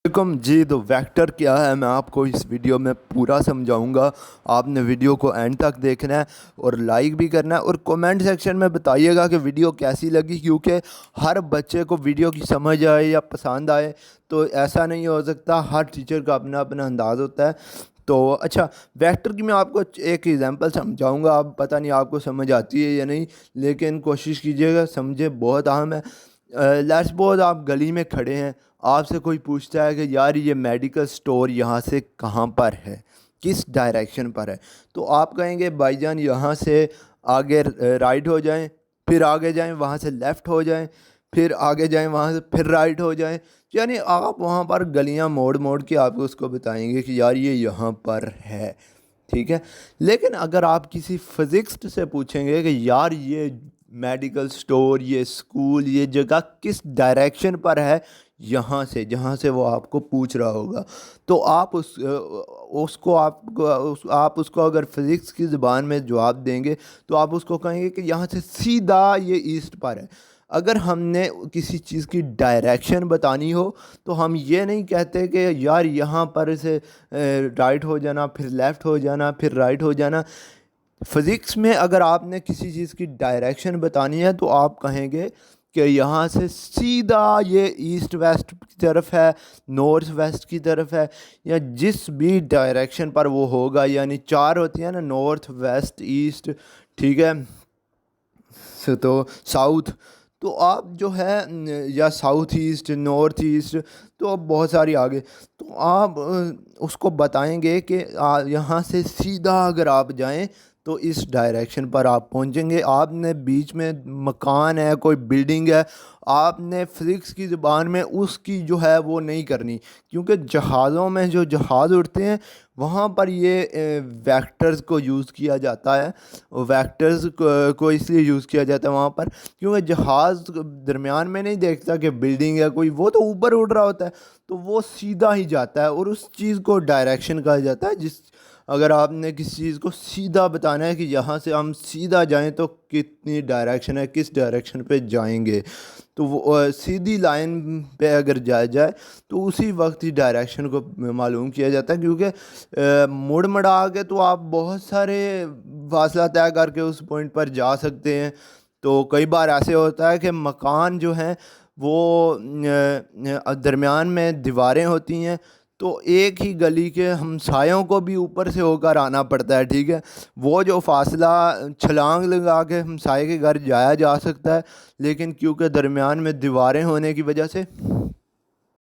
Welcome जी। तो vector क्या है मैं आपको इस वीडियो में पूरा समझाऊंगा। आपने वीडियो को एंड तक देखना है और लाइक भी करना है और कमेंट सेक्शन में बताइएगा कि वीडियो कैसी लगी, क्योंकि हर बच्चे को वीडियो की समझ आए या पसंद आए तो ऐसा नहीं हो सकता। हर टीचर का अपना अपना अंदाज़ होता है। तो अच्छा, वेक्टर की मैं आपको एक एग्जांपल समझाऊंगा। आप पता नहीं आपको समझ आती है या नहीं, लेकिन कोशिश कीजिएगा, समझे, बहुत अहम है। लेट्स सपोज आप गली में खड़े हैं, आपसे कोई पूछता है कि यार ये मेडिकल स्टोर यहाँ से कहाँ पर है, किस डायरेक्शन पर है। तो आप कहेंगे भाईजान यहाँ से आगे राइट हो जाएं, फिर आगे जाएं, वहाँ से लेफ़्ट हो जाएं, फिर आगे जाएं, वहाँ से फिर राइट हो जाएं। यानी आप वहाँ पर गलियाँ मोड़ मोड़ के आप उसको बताएंगे कि यार ये यहाँ पर है, ठीक है। लेकिन अगर आप किसी फिज़िक्स से पूछेंगे कि यार ये मेडिकल स्टोर, ये स्कूल, ये जगह किस डायरेक्शन पर है, यहाँ से, जहाँ से वो आपको पूछ रहा होगा, तो आप आप उसको अगर फिज़िक्स की ज़बान में जवाब देंगे तो आप उसको कहेंगे कि यहाँ से सीधा ये ईस्ट पर है। अगर हमने किसी चीज़ की डायरेक्शन बतानी हो तो हम ये नहीं कहते कि यार यहाँ पर से राइट हो जाना, फिर लेफ़्ट हो जाना, फिर राइट हो जाना। फिज़िक्स में अगर आपने किसी चीज़ की डायरेक्शन बतानी है तो आप कहेंगे कि यहाँ से सीधा ये ईस्ट वेस्ट की तरफ है, नॉर्थ वेस्ट की तरफ है, या जिस भी डायरेक्शन पर वो होगा। यानी चार होती है ना, नॉर्थ वेस्ट ईस्ट, ठीक है। तो साउथ, तो आप जो है या साउथ ईस्ट, नॉर्थ ईस्ट, तो अब बहुत सारी आगे, तो आप उसको बताएंगे कि यहाँ से सीधा अगर आप जाएं तो इस डायरेक्शन पर आप पहुंचेंगे। आपने बीच में मकान है, कोई बिल्डिंग है, आपने फिज़िक्स की ज़बान में उसकी जो है वो नहीं करनी, क्योंकि जहाज़ों में जो जहाज़ उड़ते हैं वहाँ पर ये वेक्टर्स को यूज़ किया जाता है। वेक्टर्स को इसलिए यूज़ किया जाता है वहाँ पर क्योंकि जहाज़ दरमियान में नहीं देखता कि बिल्डिंग है कोई, वो तो ऊपर उड़ रहा होता है, तो वो सीधा ही जाता है और उस चीज़ को डायरेक्शन कहा जाता है। जिस अगर आपने किसी चीज़ को सीधा बताना है कि यहाँ से हम सीधा जाएं तो कितनी डायरेक्शन है, किस डायरेक्शन पे जाएंगे, तो वो सीधी लाइन पे अगर जाया जाए तो उसी वक्त ही डायरेक्शन को मालूम किया जाता है। क्योंकि मुड़ मड़ा के तो आप बहुत सारे फासला तय करके उस पॉइंट पर जा सकते हैं। तो कई बार ऐसे होता है कि मकान जो हैं वो दरमियान में दीवारें होती हैं, तो एक ही गली के हमसायों को भी ऊपर से होकर आना पड़ता है, ठीक है। वो जो फासला छलांग लगा के हमसाये के घर जाया जा सकता है, लेकिन क्योंकि दरमियान में दीवारें होने की वजह से